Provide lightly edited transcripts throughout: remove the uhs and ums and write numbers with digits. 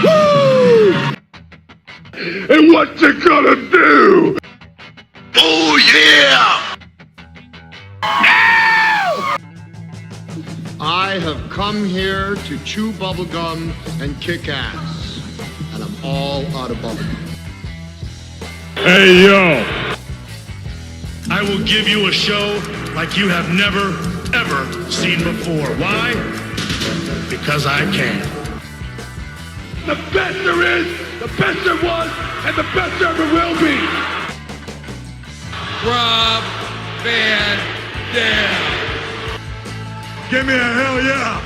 Woo! And what you gonna do? Oh yeah! Now! I have come here to chew bubblegum and kick ass. And I'm all out of bubblegum. Hey yo! I will give you a show like you have never, ever seen before. Why? Because I can. The best there is, the best there was, and the best there ever will be. Rob Van Dam. Give me a hell yeah!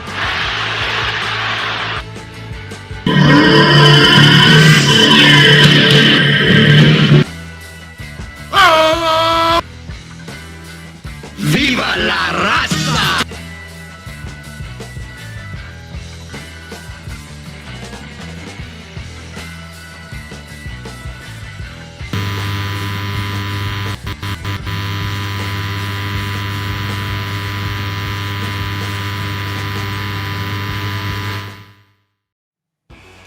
Oh! Viva la raza!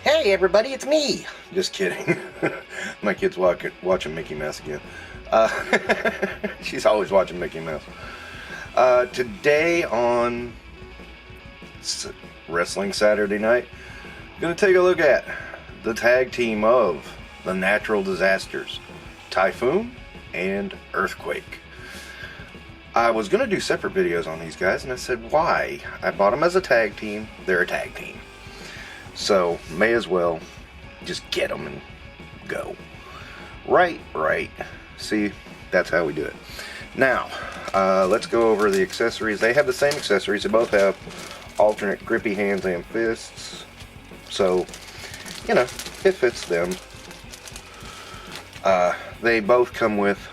Hey everybody, it's me! Just kidding. My kid's watching Mickey Mouse again. She's always watching Mickey Mouse. Today on Wrestling Saturday Night, I'm going to take a look at the tag team of the natural disasters, Typhoon and Earthquake. I was going to do separate videos on these guys, and I said, why? I bought them as a tag team. They're a tag team. So, may as well just get them and go. Right. See, that's how we do it. Now, let's go over the accessories. They have the same accessories. They both have alternate grippy hands and fists. So, you know, it fits them. They both come with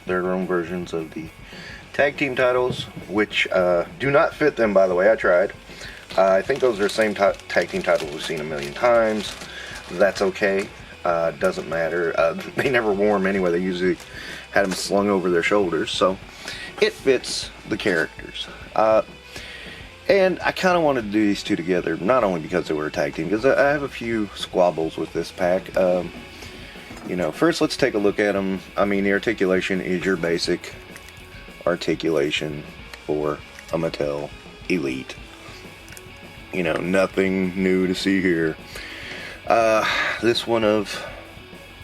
their own versions of the tag team titles, which do not fit them, by the way. I tried. I think those are the same tag team titles we've seen a million times. That's okay. Doesn't matter. They never wore them anyway. They usually had them slung over their shoulders, so it fits the characters. And I kind of wanted to do these two together, not only because they were a tag team, because I have a few squabbles with this pack. You know, first let's take a look at them. I mean, the articulation is your basic articulation for a Mattel Elite. You know, nothing new to see here. This one of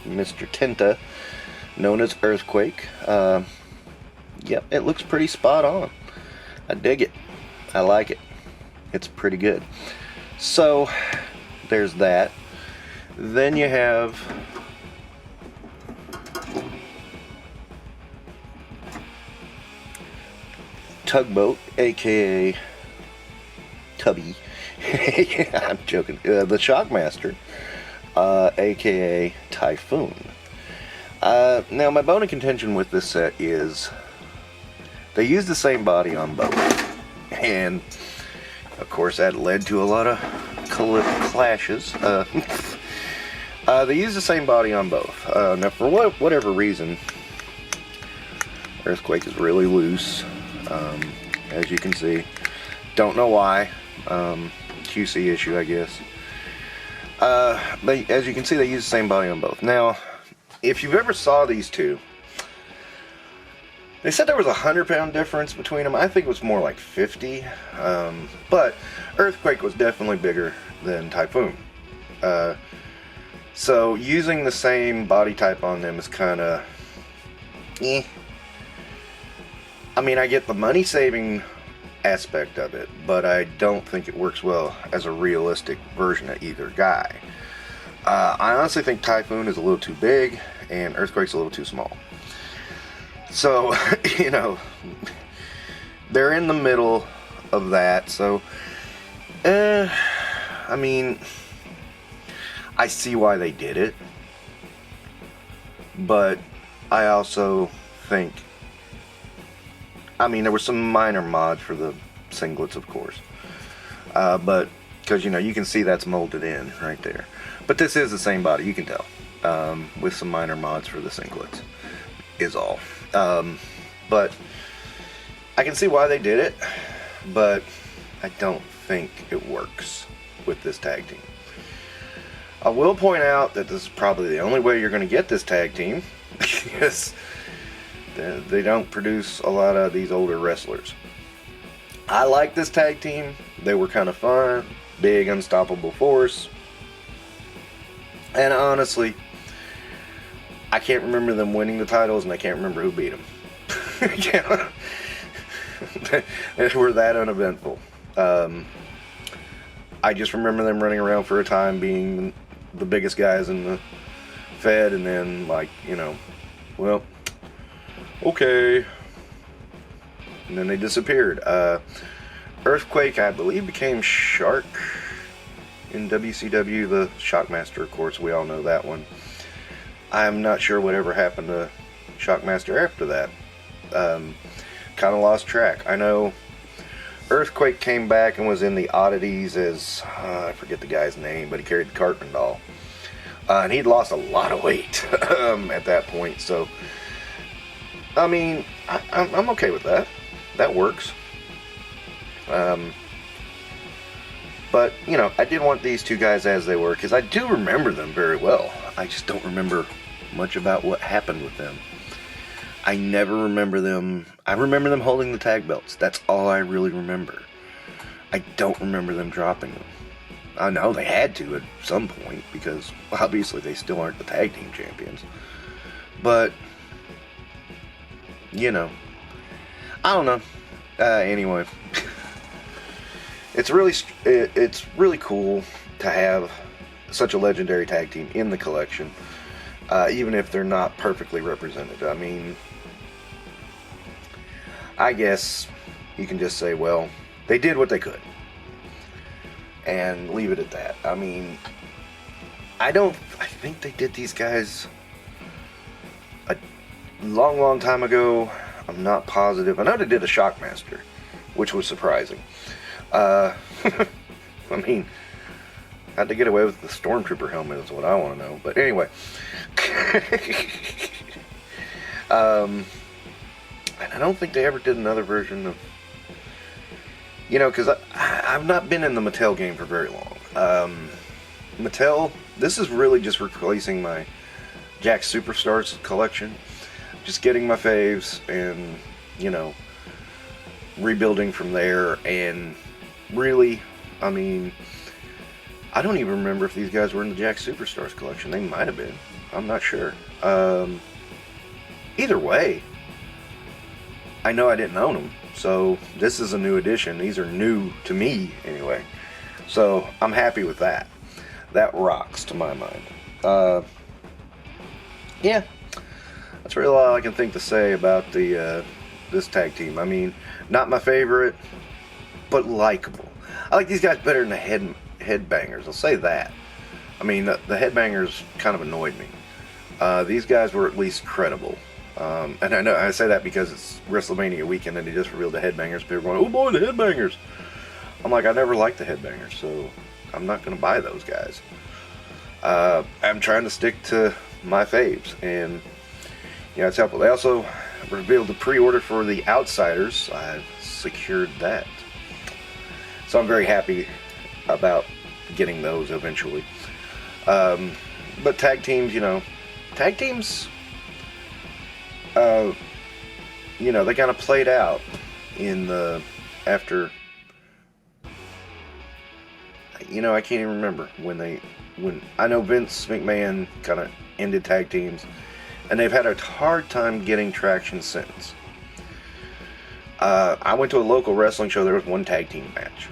Mr. Tenta, known as Earthquake. Yep, it looks pretty spot on. I dig it. I like it. It's pretty good. So, there's that. Then you have Tugboat, aka Tubby. Yeah, I'm joking. The Shockmaster, aka Typhoon. Now, my bone of contention with this set is they use the same body on both, and of course that led to a lot of clashes. They use the same body on both. Now, for whatever reason, Earthquake is really loose, as you can see. Don't know why. QC issue, I guess. But as you can see, they use the same body on both. Now, if you've ever saw these two, they said there was a 100-pound difference between them. I think it was more like 50. But Earthquake was definitely bigger than Typhoon. So using the same body type on them is kind of eh. I mean, I get the money saving aspect of it, but I don't think it works well as a realistic version of either guy. I honestly think Typhoon is a little too big and Earthquake's a little too small. So, you know, they're in the middle of that. So, I mean, I see why they did it, but I also think, I mean, there were some minor mods for the singlets, of course. But, because, you know, you can see that's molded in right there. But this is the same body, you can tell. With some minor mods for the singlets, is all. But, I can see why they did it. But, I don't think it works with this tag team. I will point out that this is probably the only way you're going to get this tag team. Because they don't produce a lot of these older wrestlers. I like this tag team. They were kind of fun. Big, unstoppable force. And honestly, I can't remember them winning the titles, and I can't remember who beat them. They were that uneventful. I just remember them running around for a time being the biggest guys in the Fed, and then, like, you know, well, okay. And then they disappeared. Earthquake, I believe, became Shark in WCW, the Shockmaster, of course, we all know that one. I'm not sure whatever happened to Shockmaster after that. Kind of lost track. I know Earthquake came back and was in the oddities as, I forget the guy's name, but he carried the Cartman doll. And he'd lost a lot of weight at that point, so, I mean, I'm okay with that. That works. But, you know, I did want these two guys as they were, because I do remember them very well. I just don't remember much about what happened with them. I never remember them. I remember them holding the tag belts. That's all I really remember. I don't remember them dropping them. I know they had to at some point, because obviously they still aren't the tag team champions. But, you know, I don't know. Anyway, it's really cool to have such a legendary tag team in the collection, even if they're not perfectly represented. I mean, I guess you can just say, well, they did what they could, and leave it at that. I mean, I think they did these guys a long time ago. I'm not positive. I know they did a Shockmaster, which was surprising. I mean, how'd they get away with the Stormtrooper helmet is what I want to know. But anyway. And I don't think they ever did another version of... You know, because I've not been in the Mattel game for very long. Mattel, this is really just replacing my Jack Superstars collection. Just getting my faves and, you know, rebuilding from there. And really, I mean, I don't even remember if these guys were in the Jack Superstars collection. They might have been. I'm not sure. Either way, I know I didn't own them. So this is a new edition. These are new to me anyway. So I'm happy with that. That rocks to my mind. Yeah. That's really all I can think to say about the this tag team. I mean, not my favorite, but likable. I like these guys better than the headbangers. I'll say that. I mean, the headbangers kind of annoyed me. These guys were at least credible. And I know I say that because it's WrestleMania weekend and they just revealed the headbangers. People are going, oh boy, the headbangers. I'm like, I never liked the headbangers, so I'm not going to buy those guys. I'm trying to stick to my faves, and yeah, it's helpful. They also revealed the pre-order for the Outsiders. I've secured that. So I'm very happy about getting those eventually. But tag teams, you know, you know, they kind of played out in the, after, you know, I can't even remember when I know Vince McMahon kind of ended tag teams, and they've had a hard time getting traction since. I went to a local wrestling show. There was one tag team match,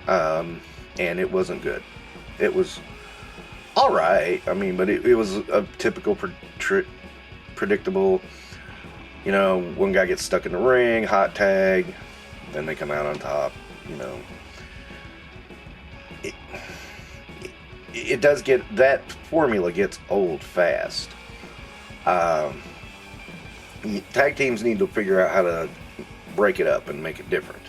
and it wasn't good. It was all right. I mean, but it was a typical predictable, you know, one guy gets stuck in the ring, hot tag, then they come out on top. You know, it does get, that formula gets old fast. Tag teams need to figure out how to break it up and make it different.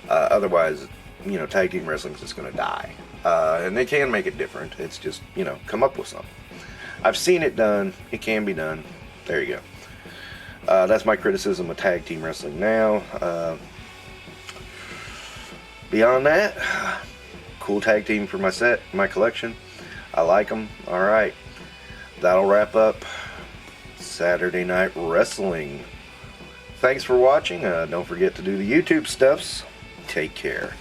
Otherwise, you know, tag team wrestling is just going to die. And they can make it different. It's just, you know, come up with something. I've seen it done. It can be done. There you go. That's my criticism of tag team wrestling now. Beyond that, cool tag team for my collection. I like them. Alright, that'll wrap up Saturday Night Wrestling. Thanks for watching. Don't forget to do the YouTube stuffs. Take care.